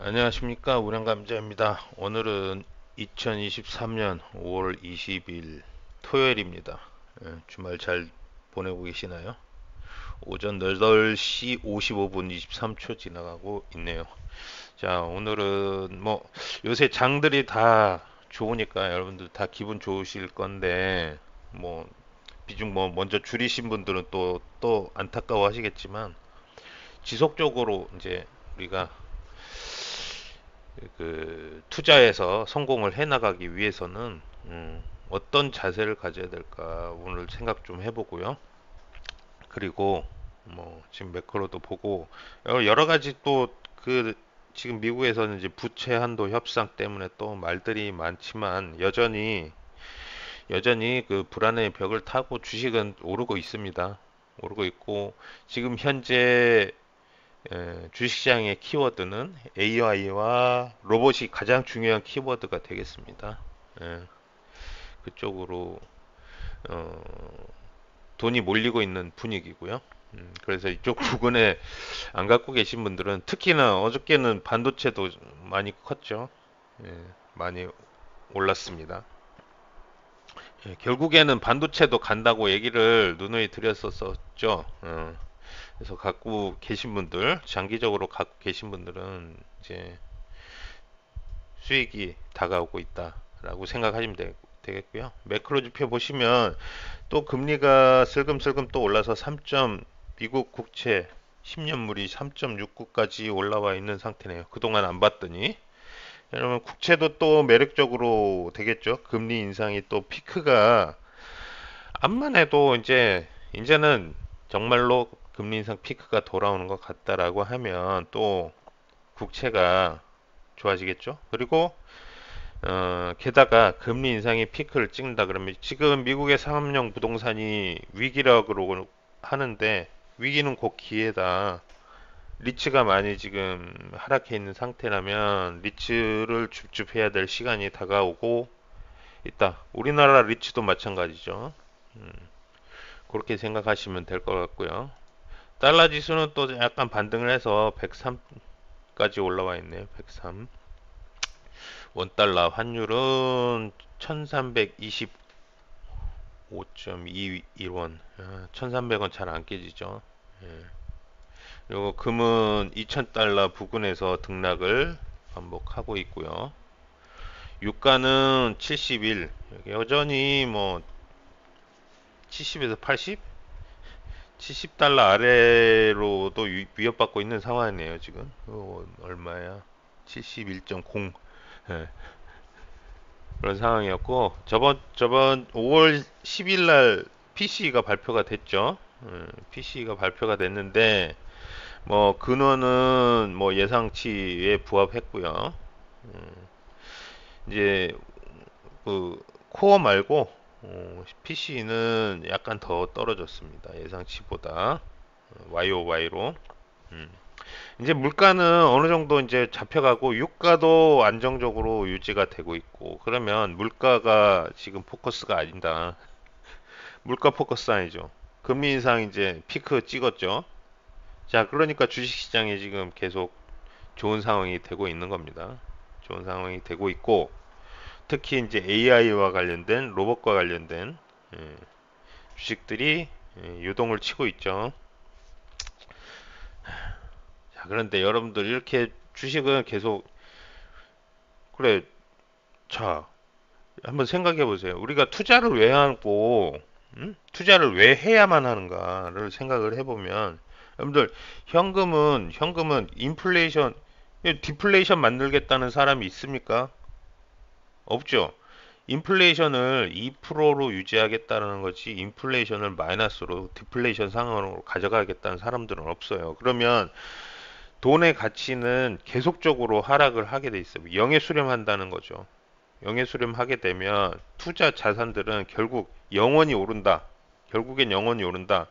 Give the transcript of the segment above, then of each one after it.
안녕하십니까, 우량감자입니다. 오늘은 2023년 5월 20일 토요일입니다. 주말 잘 보내고 계시나요? 오전 8시 55분 23초 지나가고 있네요. 자, 오늘은 뭐 요새 장들이 다 좋으니까 여러분들 다 기분 좋으실 건데, 뭐 비중 뭐 먼저 줄이신 분들은 또 안타까워 하시겠지만, 지속적으로 이제 우리가 투자에서 성공을 해 나가기 위해서는 어떤 자세를 가져야 될까 오늘 생각 좀 해보고요. 그리고 뭐 지금 매크로도 보고 여러 가지 또 지금 미국에서는 이제 부채 한도 협상 때문에 또 말들이 많지만 여전히 그 불안의 벽을 타고 주식은 오르고 있습니다. 오르고 있고 지금 현재 주식시장의 키워드는 AI와 로봇이 가장 중요한 키워드가 되겠습니다. 예, 그쪽으로 어, 돈이 몰리고 있는 분위기고요. 그래서 이쪽 부근에 안 갖고 계신 분들은 특히나 어저께는 반도체도 많이 컸죠. 예, 많이 올랐습니다. 예, 결국에는 반도체도 간다고 얘기를 누누이 드렸었죠. 그래서 갖고 계신 분들, 장기적으로 갖고 계신 분들은 이제 수익이 다가오고 있다라고 생각하시면 되겠고요. 매크로 지표 보시면 또 금리가 슬금슬금 또 올라서 미국 국채 10년물이 3.69까지 올라와 있는 상태네요. 그동안 안 봤더니. 여러분 국채도 또 매력적으로 되겠죠. 금리 인상이 또 피크가 암만 해도 이제는 정말로 금리 인상 피크가 돌아오는 것 같다라고 하면 또 국채가 좋아지겠죠. 그리고 게다가 금리 인상이 피크를 찍는다 그러면 지금 미국의 상업용 부동산이 위기라고 하는데 위기는 곧 기회다. 리츠가 많이 지금 하락해 있는 상태라면 리츠를 줍줍해야 될 시간이 다가오고 있다. 우리나라 리츠도 마찬가지죠. 음, 그렇게 생각하시면 될 것 같고요. 달러 지수는 또 약간 반등을 해서 103까지 올라와 있네요. 103. 원달러 환율은 1325.21원. 1300원 잘 안 깨지죠. 예. 그리고 금은 2000달러 부근에서 등락을 반복하고 있고요. 유가는 71. 여전히 뭐 70에서 80? 70달러 아래로도 위협받고 있는 상황이네요, 지금. 얼마야? 71.0. 예, 그런 상황이었고, 저번 5월 10일 날 PC가 발표가 됐죠. PC가 발표가 됐는데, 뭐, 근원은 뭐 예상치에 부합했고요. 이제, 코어 말고, PC는 약간 더 떨어졌습니다. 예상치보다. YOY로. 이제 물가는 어느 정도 이제 잡혀가고 유가도 안정적으로 유지가 되고 있고 그러면 물가가 지금 포커스가 아니다. 물가 포커스 아니죠. 금리 인상 이제 피크 찍었죠. 자, 그러니까 주식시장이 지금 계속 좋은 상황이 되고 있는 겁니다. 좋은 상황이 되고 있고 특히 이제 AI와 관련된 로봇과 관련된 예, 주식들이 유동을 치고 있죠. 자, 그런데 여러분들 이렇게 주식은 계속 그래. 자, 한번 생각해 보세요. 우리가 투자를 왜 하고, 투자를 왜 해야만 하는가를 생각을 해보면, 여러분들, 현금은 디플레이션 만들겠다는 사람이 있습니까? 없죠. 인플레이션을 2%로 유지하겠다는 거지, 인플레이션을 마이너스로, 디플레이션 상황으로 가져가겠다는 사람들은 없어요. 그러면 돈의 가치는 계속적으로 하락을 하게 돼 있어요. 영해 수렴한다는 거죠. 영해 수렴하게 되면 투자 자산들은 결국 영원히 오른다. 결국엔 영원히 오른다.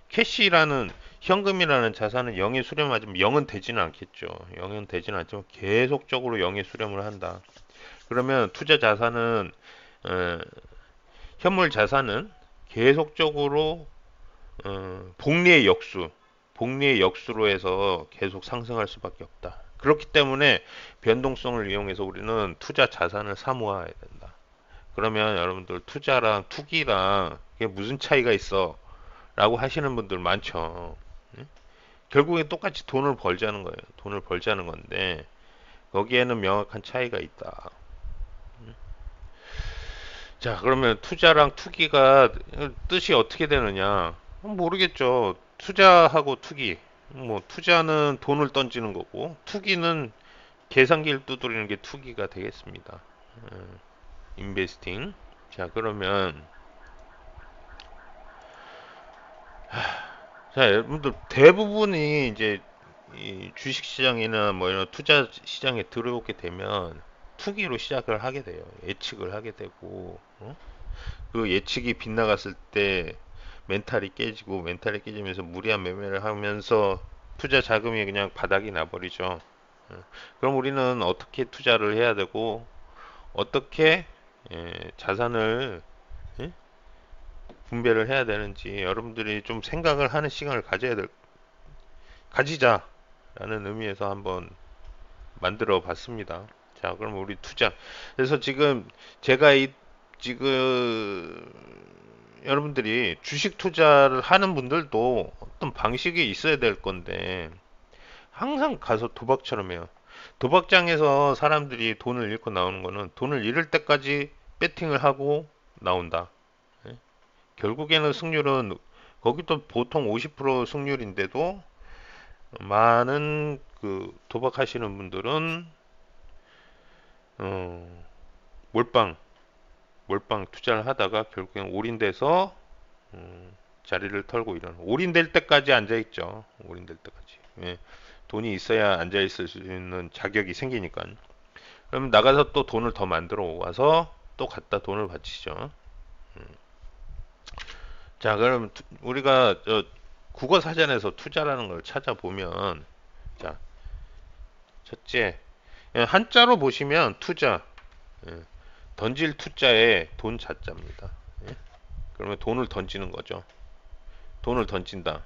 캐시라는 현금이라는 자산은 영해 수렴하지만 영은 되지는 않겠죠. 영은 되지는 않지만 계속적으로 영해 수렴을 한다. 그러면 투자 자산은 어, 현물 자산은 계속적으로 복리의 역수로 해서 계속 상승할 수밖에 없다. 그렇기 때문에 변동성을 이용해서 우리는 투자 자산을 사모아야 된다. 그러면 여러분들 투자랑 투기랑 이게 무슨 차이가 있어? 라고 하시는 분들 많죠. 응? 결국에 똑같이 돈을 벌자는 거예요. 돈을 벌자는 건데 거기에는 명확한 차이가 있다. 자, 그러면 투자랑 투기가 뜻이 어떻게 되느냐? 모르겠죠. 투자하고 투기. 뭐, 투자는 돈을 던지는 거고, 투기는 계산기를 두드리는 게 투기가 되겠습니다. 인베스팅. 자, 그러면, 자, 여러분들 대부분이 이제 이 주식시장이나 뭐 이런 투자 시장에 들어오게 되면 투기로 시작을 하게 돼요. 예측을 하게 되고, 그 예측이 빗나갔을 때 멘탈이 깨지면서 무리한 매매를 하면서 투자 자금이 그냥 바닥이 나버리죠. 그럼 우리는 어떻게 투자를 해야 되고 어떻게 자산을 예? 분배를 해야 되는지 여러분들이 좀 생각을 하는 시간을 가지자라는 의미에서 한번 만들어 봤습니다. 자, 그럼 우리 투자. 그래서 지금 제가 지금 여러분들이 주식 투자를 하는 분들도 어떤 방식이 있어야 될 건데 항상 가서 도박처럼 해요. 도박장에서 사람들이 돈을 잃고 나오는 거는 돈을 잃을 때까지 배팅을 하고 나온다. 예? 결국에는 승률은 거기도 보통 50% 승률인데도 많은 그 도박하시는 분들은 어, 몰빵 몰빵 투자를 하다가 결국엔 올인돼서 자리를 털고 이런 올인될 때까지 앉아 있죠. 올인될 때까지. 예. 돈이 있어야 앉아 있을 수 있는 자격이 생기니까. 그럼 나가서 또 돈을 더 만들어 와서 또 갖다 돈을 바치죠. 자, 그럼 우리가 국어 사전에서 투자라는 걸 찾아보면 자, 첫째 한자로 보시면 투자 예, 던질 투자에 돈 자자입니다. 예? 그러면 돈을 던지는 거죠. 돈을 던진다.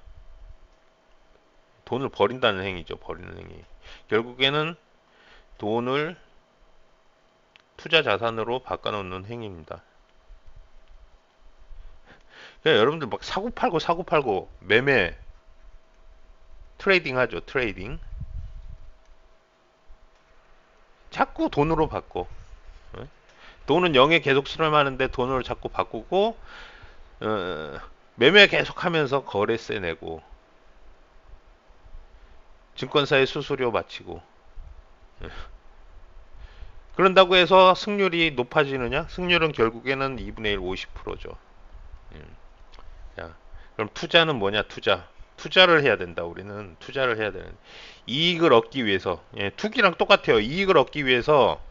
돈을 버린다는 행위죠. 버리는 행위. 결국에는 돈을 투자 자산으로 바꿔놓는 행위입니다. 그러니까 여러분들 막 사고 팔고 매매 트레이딩 하죠. 트레이딩. 자꾸 돈으로 바꿔. 어? 돈은 0에 계속 수렴하는데 돈으로 자꾸 바꾸고 매매 계속하면서 거래세 내고 증권사에 수수료 마치고 그런다고 해서 승률이 높아지느냐? 승률은 결국에는 2분의 1 50%죠. 자, 그럼 투자는 뭐냐? 투자를 해야 된다. 우리는 투자를 해야 되는. 이익을 얻기 위해서, 투기랑 똑같아요. 이익을 얻기 위해서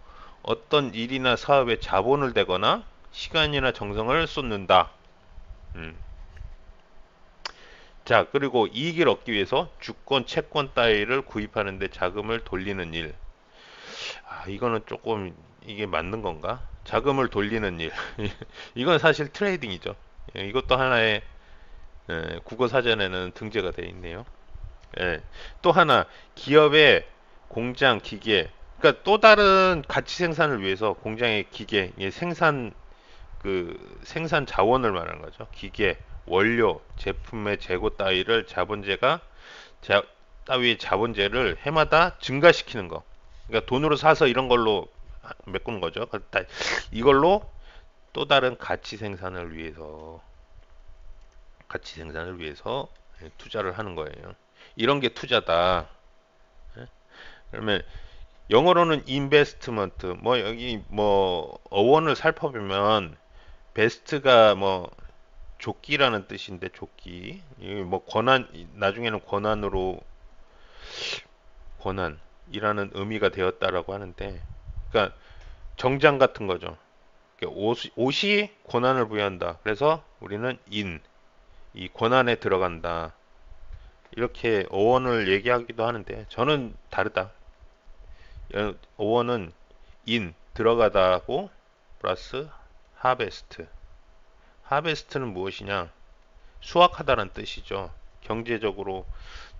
어떤 일이나 사업에 자본을 대거나 시간이나 정성을 쏟는다. 음. 자, 그리고 이익을 얻기 위해서 주권, 채권 따위를 구입하는데 자금을 돌리는 일. 아, 이거는 조금 이게 맞는 건가? 자금을 돌리는 일. 이건 사실 트레이딩이죠. 이것도 하나의 국어 사전에는 등재가 되어 있네요. 예. 또 하나 기업의 공장 기계 그러니까 또 다른 가치 생산을 위해서 공장의 기계 생산 생산 자원을 말하는 거죠. 기계, 원료, 제품의 재고 따위를 따위의 자본재를 해마다 증가시키는 거. 그러니까 돈으로 사서 이런 걸로 메꾸는 거죠. 이걸로 또 다른 가치 생산을 위해서 투자를 하는 거예요. 이런 게 투자다. 예? 그러면 영어로는 인베스트먼트 뭐 여기 뭐 어원을 살펴보면 베스트가 뭐 조끼라는 뜻인데 조끼 뭐 권한 나중에는 권한이라는 의미가 되었다라고 하는데 그러니까 정장 같은 거죠. 그러니까 옷이 권한을 부여한다. 그래서 우리는 이 권한에 들어간다. 이렇게 어원을 얘기하기도 하는데 저는 다르다. 어원은 들어가다고 플러스 하베스트. 하베스트는 무엇이냐? 수확하다는 뜻이죠. 경제적으로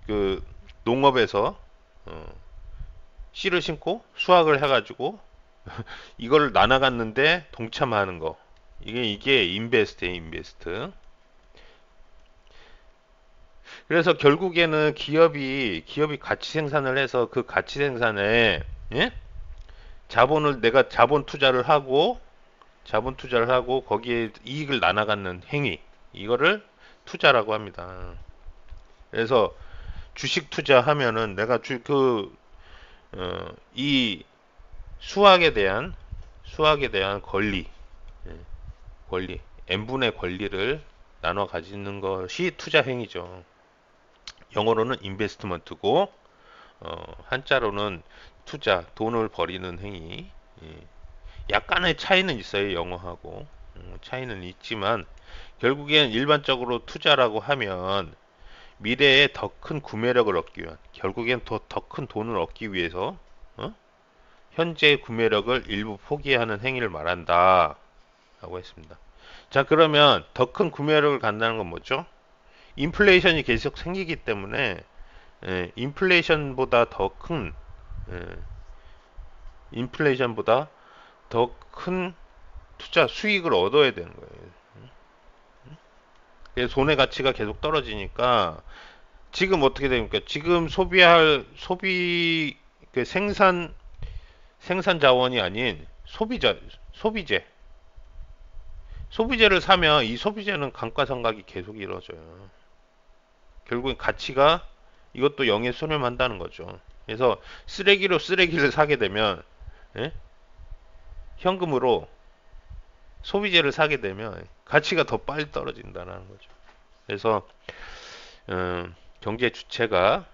그 농업에서 어, 씨를 심고 수확을 해가지고 이걸 나눠갔는데 동참하는 거. 이게 인베스트예요, 인베스트. 그래서 결국에는 기업이 가치 생산을 해서 그 가치 생산에, 예? 내가 자본 투자를 하고 거기에 이익을 나눠갖는 행위. 이거를 투자라고 합니다. 그래서 주식 투자하면은 내가 이 수학에 대한 권리, 예, 권리, n분의 권리를 나눠 가지는 것이 투자 행위죠. 영어로는 인베스트먼트고, 한자로는 투자, 돈을 버리는 행위. 예. 약간의 차이는 있어요, 영어하고. 차이는 있지만, 결국엔 일반적으로 투자라고 하면, 미래에 더 큰 구매력을 얻기 위한, 결국엔 더 큰 돈을 얻기 위해서, 어? 현재의 구매력을 일부 포기하는 행위를 말한다. 라고 했습니다. 자, 그러면 더 큰 구매력을 갖는다는 건 뭐죠? 인플레이션이 계속 생기기 때문에, 인플레이션보다 더 큰, 예, 인플레이션보다 더 큰 투자 수익을 얻어야 되는 거예요. 그래서 돈의 가치가 계속 떨어지니까 지금 어떻게 됩니까? 지금 그 생산 자원이 아닌 소비재. 소비재를 사면 이 소비재는 감가상각이 계속 이루어져요. 결국엔 가치가 이것도 영에 수렴한다는 거죠. 그래서 쓰레기로 쓰레기를 사게 되면, 예? 현금으로 소비재를 사게 되면 가치가 더 빨리 떨어진다는 거죠. 그래서 경제 주체가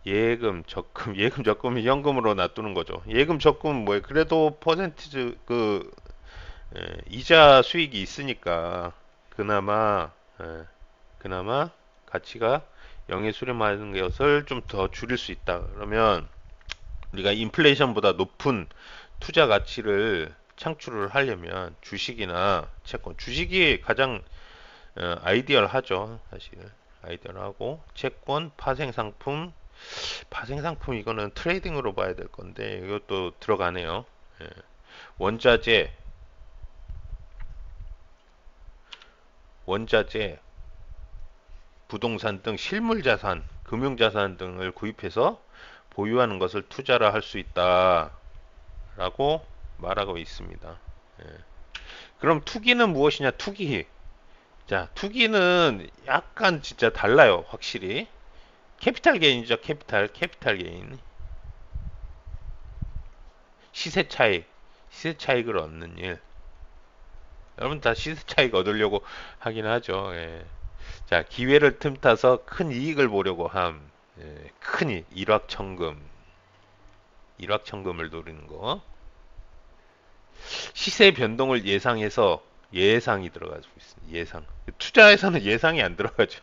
예금, 적금, 예금, 적금이 현금으로 놔두는 거죠. 예금, 적금 뭐예요? 그래도 퍼센티지 이자 수익이 있으니까 그나마 그나마 가치가 영에 수렴하는 것을 좀 더 줄일 수 있다. 그러면 우리가 인플레이션보다 높은 투자 가치를 창출을 하려면 주식이나 채권, 주식이 가장 아이디얼하죠. 사실 아이디얼하고 채권, 파생상품 이거는 트레이딩으로 봐야 될 건데 이것도 들어가네요. 예. 원자재, 부동산 등 실물자산, 금융자산 등을 구입해서 보유하는 것을 투자라 할 수 있다라고 말하고 있습니다. 예. 그럼 투기는 무엇이냐? 투기. 자, 투기는 약간 진짜 달라요, 확실히. 캐피탈 게인이죠, 캐피탈 게인. 시세 차익, 시세 차익을 얻는 일. 여러분 다 시세 차익 얻으려고 하긴 하죠. 예. 자, 기회를 틈타서 큰 이익을 보려고 함. 예, 큰 일확천금을 노리는 거. 시세 변동을 예상해서 예상이 들어가지고 있습니다. 예상. 투자에서는 예상이 안 들어가죠.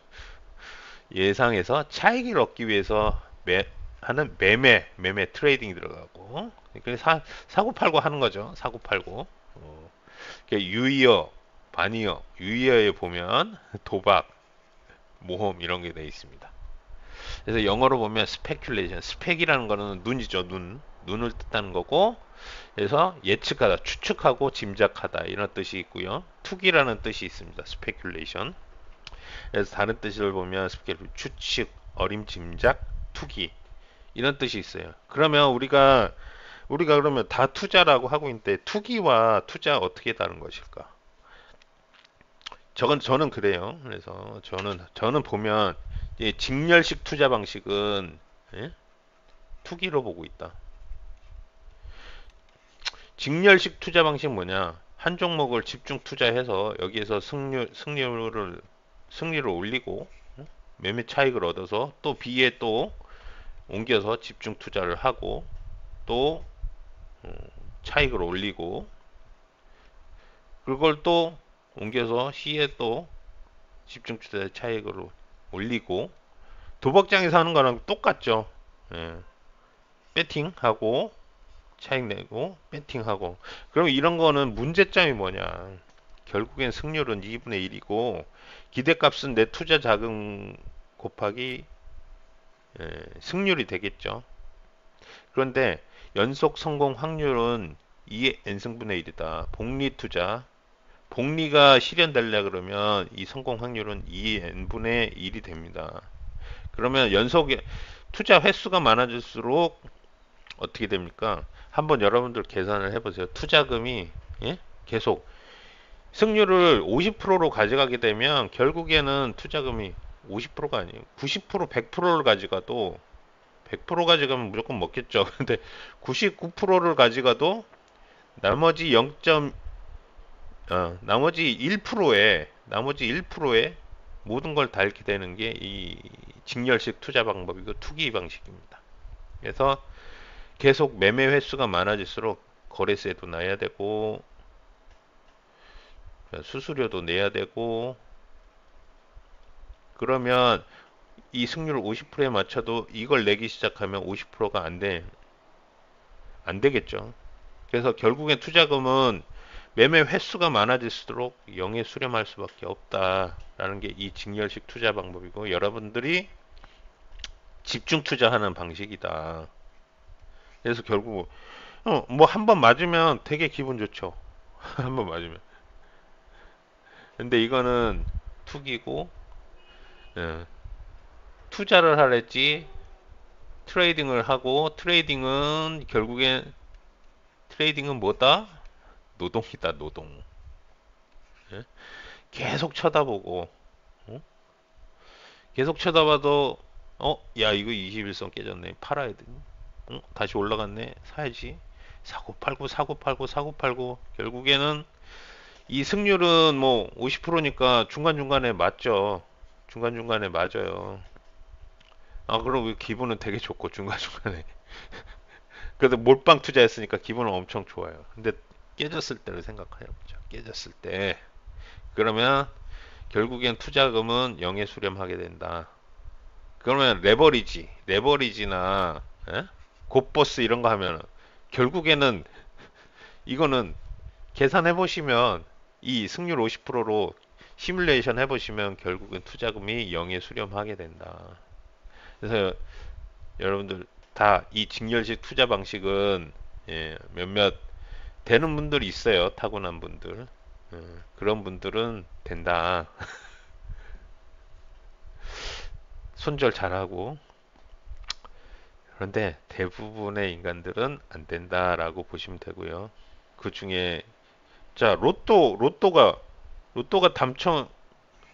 예상해서 차익을 얻기 위해서 하는 매매 트레이딩이 들어가고. 그러니까 사고 팔고 하는 거죠. 사고 팔고. 유의어, 반의어, 유의어에 보면 도박, 모험 이런 게 되어 있습니다. 그래서 영어로 보면 스페큘레이션, 스펙이라는 거는 눈이죠, 눈을 뜻하는 거고, 그래서 예측하다, 추측하고 짐작하다 이런 뜻이 있고요. 투기라는 뜻이 있습니다. 스페큘레이션. 그래서 다른 뜻을 보면 추측, 어림짐작, 투기 이런 뜻이 있어요. 그러면 우리가 그러면 다 투자라고 하고 있는데 투기와 투자 어떻게 다른 것일까? 저는 그래요. 그래서 저는 보면 직렬식 투자 방식은 예? 투기로 보고 있다. 직렬식 투자 방식 뭐냐? 한 종목을 집중 투자해서 여기에서 승리를 올리고 매매 차익을 얻어서 또 B에 또 옮겨서 집중 투자를 하고 또 차익을 올리고 그걸 또 옮겨서 C에 또 집중 투자 차익으로 올리고 도박장에서 하는 거랑 똑같죠. 예. 배팅하고 차익 내고 배팅하고 그럼 이런 거는 문제점이 뭐냐? 결국엔 승률은 2분의 1이고 기대값은 내 투자 자금 곱하기 승률이 되겠죠. 그런데 연속 성공 확률은 2의 n승분의 1이다. 복리 투자. 복리가 실현되려 그러면 이 성공 확률은 2의 n분의 1이 됩니다. 그러면 연속 투자 횟수가 많아질수록 어떻게 됩니까? 한번 여러분들 계산을 해보세요. 투자금이 예? 계속 승률을 50%로 가져가게 되면 결국에는 투자금이 50%가 아니에요. 90%, 100%를 가져가도 100% 가져가면 무조건 먹겠죠. 근데 99%를 가져가도 나머지 0. 나머지 1%에 모든 걸 다 잃게 되는 게 이 직렬식 투자 방법이고 투기 방식입니다. 그래서 계속 매매 횟수가 많아질수록 거래세도 내야 되고 수수료도 내야 되고 그러면 이 승률 50%에 맞춰도 이걸 내기 시작하면 50%가 안 되겠죠. 그래서 결국엔 투자금은 매매 횟수가 많아질수록 0에 수렴할 수밖에 없다라는 게 이 직렬식 투자 방법이고 여러분들이 집중 투자하는 방식이다. 그래서 결국 뭐 한 번 맞으면 되게 기분 좋죠. 한 번 맞으면. 근데 이거는 투기고 예, 투자를 하랬지 트레이딩을 하고 트레이딩은 뭐다? 노동이다 노동. 예? 계속 쳐다보고 어? 계속 쳐다봐도 야 이거 21선 깨졌네 팔아야 돼. 다시 올라갔네 사야지. 사고 팔고 사고 팔고 사고 팔고 결국에는 이 승률은 뭐 50%니까 중간중간에 맞죠. 중간중간에 맞아요. 그럼 기분은 되게 좋고 중간중간에 그래도 몰빵 투자했으니까 기분은 엄청 좋아요. 근데 깨졌을 때를 생각해 보죠. 깨졌을 때 그러면 결국엔 투자금은 0에 수렴하게 된다. 그러면 레버리지나 곱버스 이런 거 하면 결국에는 이거는 계산해 보시면 이 승률 50%로 시뮬레이션 해 보시면 결국은 투자금이 0에 수렴하게 된다. 그래서 여러분들 다 이 직렬식 투자 방식은 몇몇 되는 분들이 있어요. 타고난 분들. 그런 분들은 된다. 손절 잘하고. 그런데 대부분의 인간들은 안 된다라고 보시면 되고요. 그 중에 자 로또가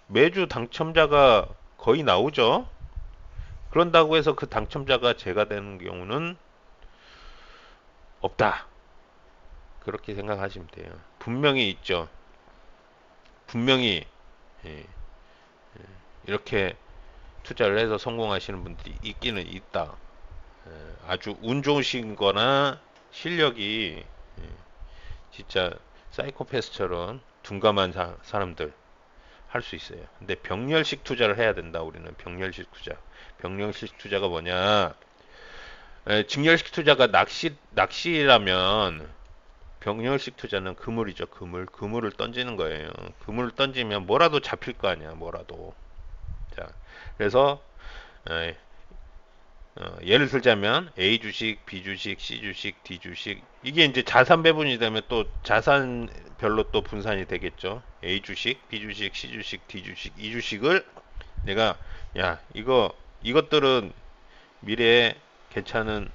매주 당첨자가 거의 나오죠. 그런다고 해서 그 당첨자가 제가 되는 경우는 없다. 그렇게 생각하시면 돼요. 분명히 있죠. 분명히 예, 이렇게 투자를 해서 성공하시는 분들이 있기는 있다. 아주 운 좋으신 거나 실력이 진짜 사이코패스처럼 둔감한 사람들 할 수 있어요. 근데 병렬식 투자를 해야 된다. 우리는 병렬식 투자. 병렬식 투자가 뭐냐? 직렬식 투자가 낚시라면 병렬식 투자는 그물이죠. 그물을 던지는 거예요. 그물을 던지면 뭐라도 잡힐 거 아니야. 뭐라도. 자, 그래서 예를 들자면 A 주식, B 주식, C 주식, D 주식 이게 이제 자산 배분이 되면 또 자산별로 또 분산이 되겠죠. A 주식, B 주식, C 주식, D 주식, 이 주식을 내가 야 이것들은 미래에 괜찮은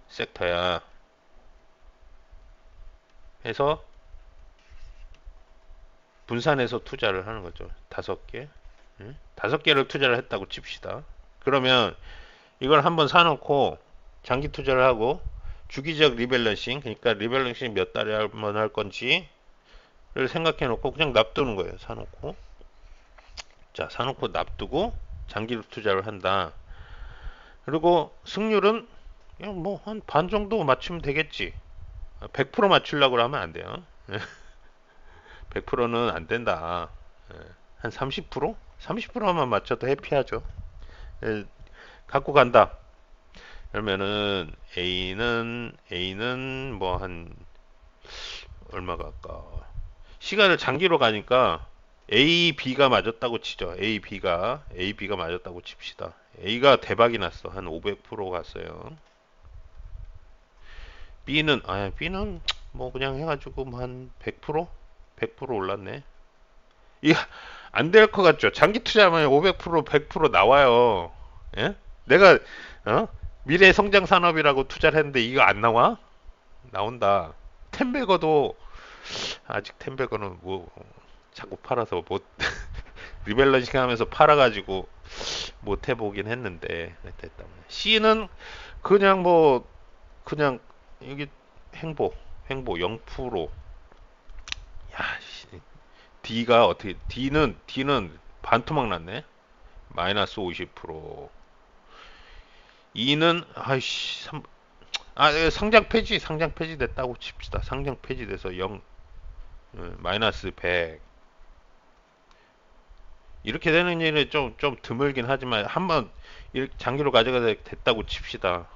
섹터야 해서 분산해서 투자를 하는 거죠. 5개. 응? 5개를 투자를 했다고 칩시다. 그러면 이걸 한번 사놓고 장기 투자를 하고 주기적 리밸런싱, 그러니까 리밸런싱 몇 달에 한번 할 건지를 생각해 놓고 그냥 놔두는 거예요. 사놓고. 자, 사놓고 놔두고 장기 투자를 한다. 그리고 승률은 뭐 한 반 정도 맞추면 되겠지. 100% 맞추려고 하면 안 돼요. 100%는 안 된다. 한 30%? 30%만 맞춰도 해피하죠. 갖고 간다. 그러면은 A는 뭐 한 얼마 갈까? 시간을 장기로 가니까 A, B가 맞았다고 치죠. A, B가 맞았다고 칩시다. A가 대박이 났어. 한 500% 갔어요. B는 뭐 그냥 해가지고 뭐한 100%? 100% 올랐네. 이거 안 될 것 같죠? 장기 투자하면 500%, 100% 나와요. 예? 내가 어? 미래 성장 산업이라고 투자를 했는데 이거 안 나와? 나온다. 템베거도 아직 템베거는 뭐 자꾸 팔아서 못 리밸런싱 하면서 팔아가지고 못 해보긴 했는데 됐다. C는 그냥 뭐 그냥 여기 행보 행보 0%. 야, D가 어떻게 D는 반토막 났네. 마이너스 50%. E는 아이씨 상장 폐지 됐다고 칩시다. 상장 폐지돼서 0 마이너스 100. 이렇게 되는 일은 좀 드물긴 하지만 한번 이렇게 장기로 가져가 됐다고 칩시다.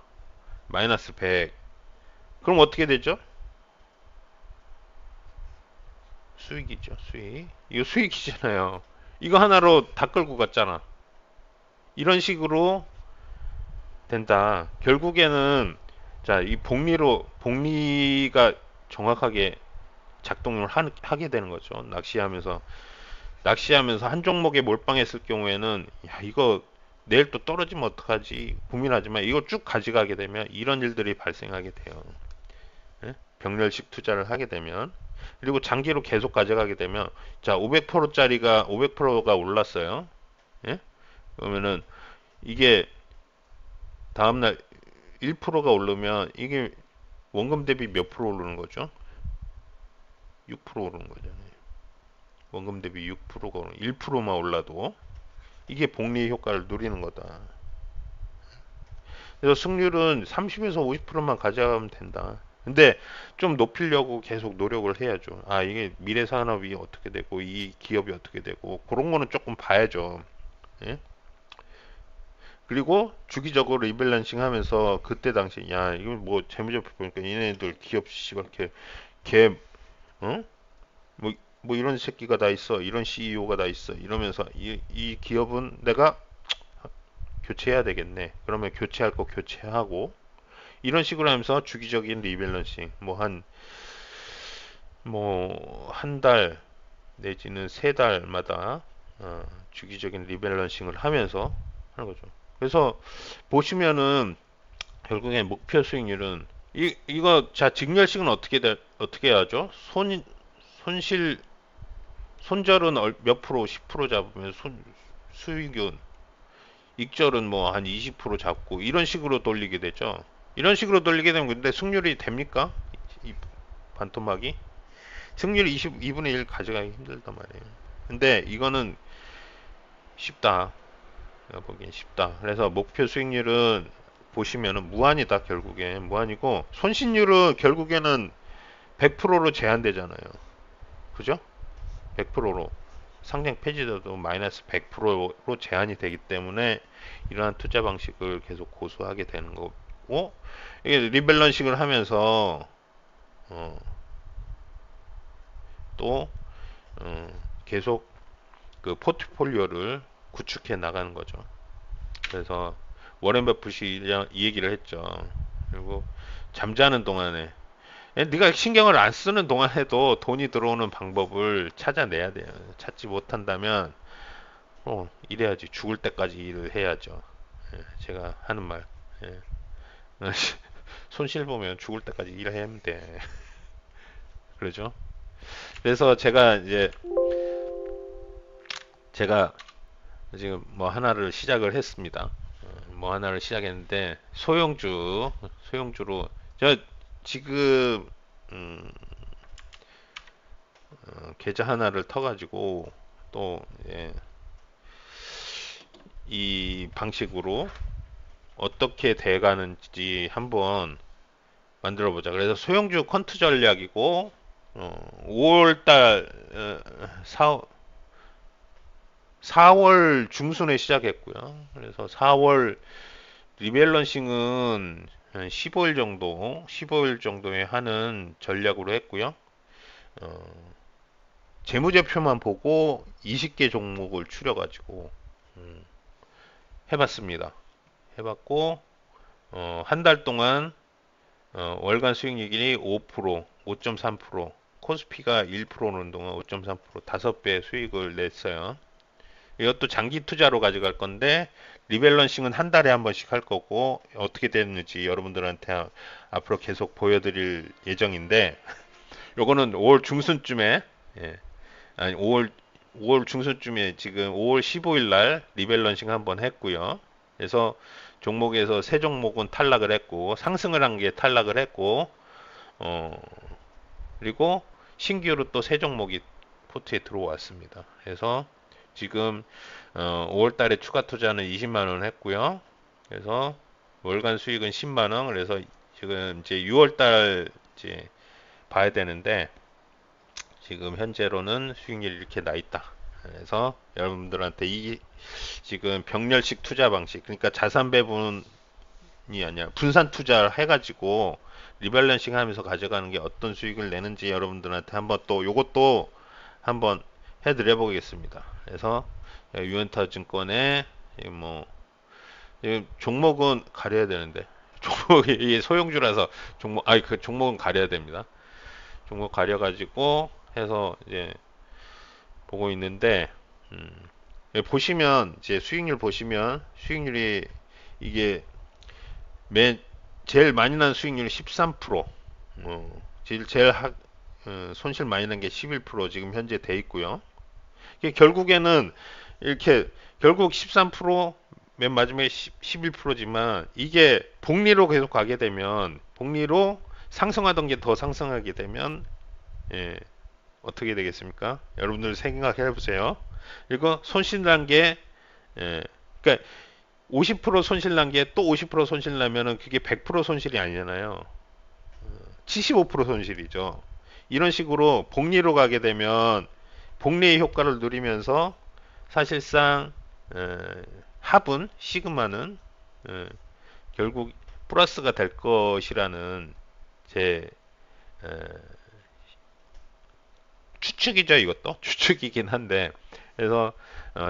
마이너스 100. 그럼 어떻게 되죠? 수익이죠, 수익. 이거 수익이잖아요. 이거 하나로 다 끌고 갔잖아. 이런 식으로 된다. 결국에는 자, 이 복리가 정확하게 작동을 하게 되는 거죠. 낚시하면서 한 종목에 몰빵했을 경우에는 야, 이거 내일 또 떨어지면 어떡하지 고민하지만 이거 쭉 가져가게 되면 이런 일들이 발생하게 돼요. 예? 병렬식 투자를 하게 되면 그리고 장기로 계속 가져가게 되면 자 500%짜리가 500%가 올랐어요. 예? 그러면은 이게 다음날 1%가 오르면 이게 원금 대비 몇 프로 오르는 거죠? 6% 오르는 거잖아요. 원금 대비 6%가 오르는 1%만 올라도 이게 복리 효과를 누리는 거다. 그래서 승률은 30에서 50%만 가져가면 된다. 근데 좀 높이려고 계속 노력을 해야죠. 아, 이게 미래 산업이 어떻게 되고 이 기업이 어떻게 되고 그런 거는 조금 봐야죠. 예? 그리고 주기적으로 리밸런싱 하면서 그때 당시 야, 이거 뭐 재무제표 보니까 얘네들 기업 씨발 걔 어? 뭐, 뭐 이런 새끼가 다 있어. 이런 CEO가 다 있어. 이러면서 이 기업은 내가 교체해야 되겠네. 그러면 교체할 거 교체하고 이런 식으로 하면서 주기적인 리밸런싱 뭐 한 달 내지는 세 달마다 주기적인 리밸런싱을 하면서 하는 거죠. 그래서 보시면은 결국엔 목표 수익률은 이거 자 직렬식은 어떻게 하죠? 손실 손절은 몇 프로 10% 잡으면 수익은 익절은 뭐 한 20% 잡고 이런 식으로 돌리게 되죠. 이런 식으로 돌리게 되면 근데 승률이 됩니까? 이 반토막이 승률이 2분의 1 가져가기 힘들단 말이에요. 근데 이거는 쉽다. 내가 보기엔 쉽다. 그래서 목표 수익률은 보시면은 무한이다. 결국엔 무한이고 손실률은 결국에는 100%로 제한되잖아요. 그죠? 100%로 상장 폐지돼도 마이너스 100%로 제한이 되기 때문에 이러한 투자 방식을 계속 고수하게 되는 거고 이게 리밸런싱을 하면서 어, 또 계속 그 포트폴리오를 구축해 나가는 거죠. 그래서 워렌 버핏이 이 얘기를 했죠. 그리고 잠자는 동안에 네가 신경을 안 쓰는 동안에도 돈이 들어오는 방법을 찾아내야 돼요. 찾지 못한다면 이래야지. 죽을 때까지 일을 해야죠. 예, 제가 하는 말. 예. 손실 보면 죽을 때까지 일해야 돼. 그러죠? 그래서 제가 지금 뭐 하나를 시작을 했습니다. 뭐 하나를 시작했는데 소형주로 저 지금 음, 계좌 하나를 터가지고 또 예, 이 방식으로 어떻게 돼가는지 한번 만들어 보자. 그래서 소형주 퀀트 전략이고 5월달 4월 중순에 시작했고요. 그래서 4월 리밸런싱은 한 15일 정도에 하는 전략으로 했고요. 어, 재무제표만 보고 20개 종목을 추려가지고 음, 해봤습니다. 해봤고 한 달 동안 월간 수익률이 5%, 5.3%, 코스피가 1%는 동안 5.3%, 5배 수익을 냈어요. 이것도 장기 투자로 가져갈 건데 리밸런싱은 한 달에 한 번씩 할 거고 어떻게 됐는지 여러분들한테 앞으로 계속 보여드릴 예정인데 요거는 5월 중순쯤에 예, 아니 5월 중순쯤에 지금 5월 15일 날 리밸런싱 한번 했고요. 그래서 종목에서 세 종목은 탈락을 했고 상승을 한 게 탈락을 했고 어, 그리고 신규로 또 세 종목이 포트에 들어왔습니다. 그래서 지금 5월 달에 추가 투자는 20만 원 했고요. 그래서 월간 수익은 10만 원. 그래서 지금 이제 6월 달 이제 봐야 되는데 지금 현재로는 수익률이 이렇게 나 있다. 그래서 여러분들한테 이 지금 병렬식 투자 방식, 그러니까 자산 배분이 아니라 분산 투자를 해가지고 리밸런싱 하면서 가져가는 게 어떤 수익을 내는지 여러분들한테 한번 또 요것도 한번 해드려 보겠습니다. 그래서 유엔타 증권의 뭐 종목은 가려야 되는데 종목이 이게 소형주라서 종목 아니 그 종목은 가려야 됩니다. 종목 가려가지고 해서 이제 보고 있는데 보시면 이제 수익률 보시면 수익률이 이게 매 제일 많이 난 수익률이 13%, 손실 많이 난 게 11% 지금 현재 돼 있고요. 이게 결국에는 이렇게 결국 13%맨 마지막에 11%지만 이게 복리로 계속 가게 되면 복리로 상승하던 게 더 상승하게 되면 예, 어떻게 되겠습니까? 여러분들 생각해 보세요. 이거 손실 난 게, 그러니까 50% 손실 난 게 또 50% 손실 나면은 그게 100% 손실이 아니잖아요. 75% 손실이죠. 이런 식으로 복리로 가게 되면 복리의 효과를 누리면서 사실상 합은 시그마는 에, 결국 플러스가 될 것이라는 제 에, 추측이죠. 이것도 추측이긴 한데 그래서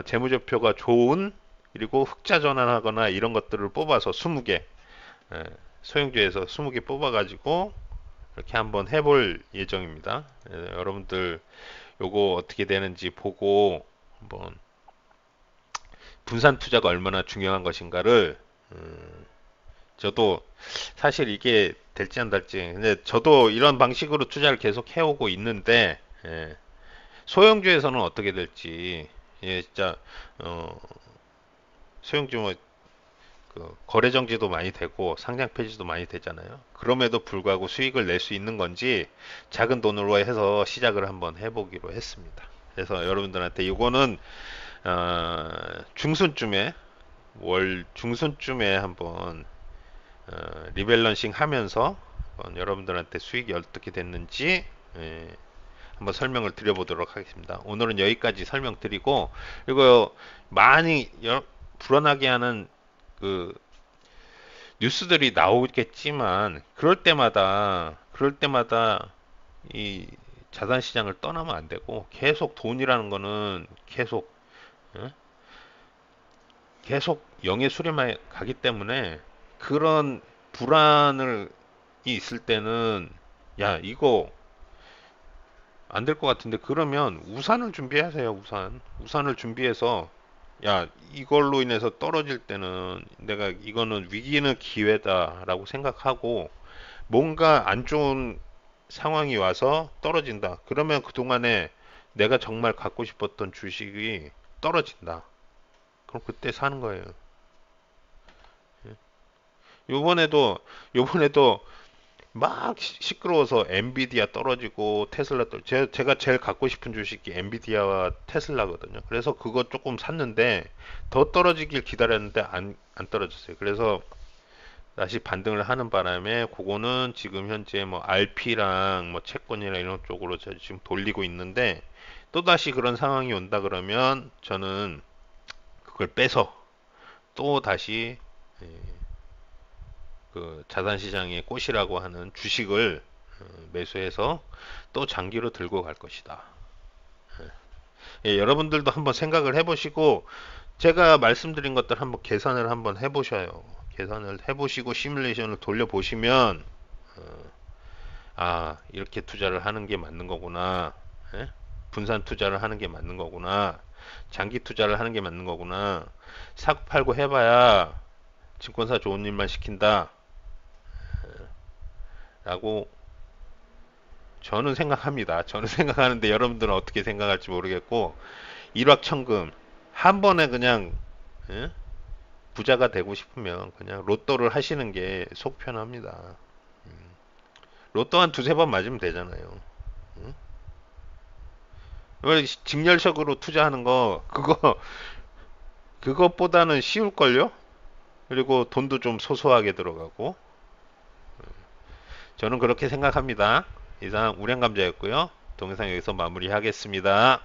재무제표가 좋은 그리고 흑자 전환하거나 이런 것들을 뽑아서 20개 소형주에서 20개 뽑아가지고 이렇게 한번 해볼 예정입니다. 여러분들 요거 어떻게 되는지 보고 한번 분산 투자가 얼마나 중요한 것인가를 저도 사실 이게 될지 안 될지 근데 저도 이런 방식으로 투자를 계속 해오고 있는데 소형주에서는 어떻게 될지 진짜 어, 소형주 그 거래 정지도 많이 되고 상장 폐지도 많이 되잖아요. 그럼에도 불구하고 수익을 낼 수 있는 건지 작은 돈으로 해서 시작을 한번 해보기로 했습니다. 그래서 여러분들한테 이거는 중순쯤에 월 중순쯤에 한번 리밸런싱 하면서 여러분들한테 수익이 어떻게 됐는지 한번 설명을 드려보도록 하겠습니다. 오늘은 여기까지 설명드리고 이거 많이 불안하게 하는 그 뉴스들이 나오겠지만 그럴 때마다 이 자산 시장을 떠나면 안 되고 계속 돈이라는 거는 어? 계속 영의 수렴에 가기 때문에 그런 불안을 있을 때는 야 이거 안 될 것 같은데 그러면 우산을 준비하세요. 우산을 준비해서 야 이걸로 인해서 떨어질 때는 내가 이거는 위기는 기회다라고 생각하고 뭔가 안 좋은 상황이 와서 떨어진다. 그러면 그동안에 내가 정말 갖고 싶었던 주식이 떨어진다. 그럼 그때 사는 거예요. 요번에도 막 시끄러워서 엔비디아 떨어지고 테슬라 제가 제일 갖고 싶은 주식이 엔비디아와 테슬라거든요. 그래서 그거 조금 샀는데 더 떨어지길 기다렸는데 안 떨어졌어요. 그래서 다시 반등을 하는 바람에 그거는 지금 현재 뭐 RP랑 뭐 채권이나 이런 쪽으로 지금 돌리고 있는데 또다시 그런 상황이 온다 그러면 저는 그걸 빼서 또 다시 그 자산시장의 꽃이라고 하는 주식을 매수해서 또 장기로 들고 갈 것이다. 여러분들도 한번 생각을 해보시고 제가 말씀드린 것들 한번 계산을 한번 해보셔요. 계산을 해보시고 시뮬레이션을 돌려보시면 아, 이렇게 투자를 하는 게 맞는 거구나. 예? 분산 투자를 하는 게 맞는 거구나. 장기 투자를 하는 게 맞는 거구나. 사고 팔고 해봐야 증권사 좋은 일만 시킨다. 라고 저는 생각합니다. 저는 생각하는데 여러분들은 어떻게 생각할지 모르겠고, 일확천금. 한 번에 그냥, 예? 부자가 되고 싶으면 그냥 로또를 하시는 게 속 편합니다. 로또 한 두세 번 맞으면 되잖아요. 응? 왜 직렬적으로 투자하는 거, 그것보다는 쉬울걸요? 그리고 돈도 좀 소소하게 들어가고. 저는 그렇게 생각합니다. 이상 우량감자였고요. 동영상 여기서 마무리하겠습니다.